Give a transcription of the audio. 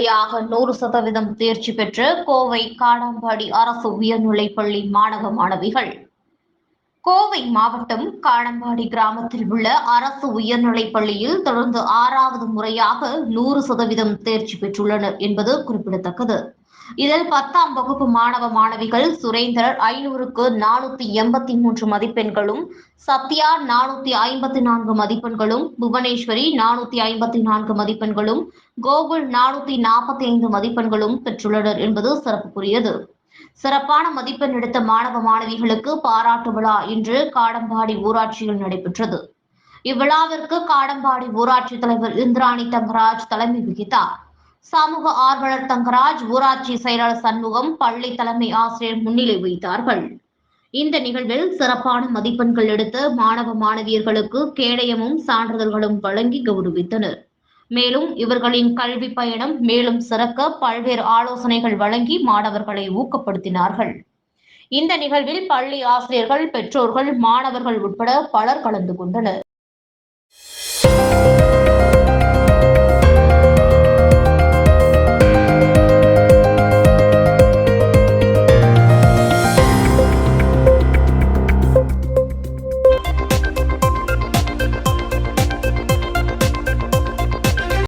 முறையாக 100% தேர்ச்சி பெற்ற கோவை காடம்பாடி அரசு உயர்நிலைப்பள்ளி மாணவ மாணவிகள். கோவை மாவட்டம் காடம்பாடி கிராமத்தில் உள்ள அரசு உயர்நிலைப் பள்ளியில் தொடர்ந்து 6வது முறையாக 100% தேர்ச்சி பெற்றுள்ளனர் என்பது குறிப்பிடத்தக்கது. இதில் 10ஆம் வகுப்பு மாணவ மாணவிகள் சுரேந்தர் 500க்கு 483 மதிப்பெண்களும், சத்யா 454 மதிப்பெண்களும், புவனேஸ்வரி 454 மதிப்பெண்களும், கோகுல் 445 மதிப்பெண்களும் பெற்றுள்ளனர் என்பது சிறப்புக்குரியது. சிறப்பான மதிப்பெண் எடுத்த மாணவ மாணவிகளுக்கு பாராட்டு விழா இன்று காடம்பாடி ஊராட்சியில் நடைபெற்றது. இவ்விழாவிற்கு காடம்பாடி ஊராட்சி தலைவர் இந்திராணி தங்கராஜ் தலைமை வகித்தார். சமூக ஆர்வலர் தங்கராஜ், ஊராட்சி செயலாளர் சண்முகம், பள்ளி தலைமை ஆசிரியர் முன்னிலை வைத்தார்கள். இந்த நிகழ்வில் சிறப்பான மதிப்பெண்கள் எடுத்த மாணவ மாணவியர்களுக்கு கேடயமும் சான்றிதழ்களும் வழங்கி கௌரவித்தனர். மேலும் இவர்களின் கல்வி பயணம் மேலும் சிறக்க பல்வேறு ஆலோசனைகள் வழங்கி மாணவர்களை ஊக்கப்படுத்தினார்கள். இந்த நிகழ்வில் பள்ளி ஆசிரியர்கள், பெற்றோர்கள், மாணவர்கள் உட்பட பலர் கலந்து கொண்டனர்.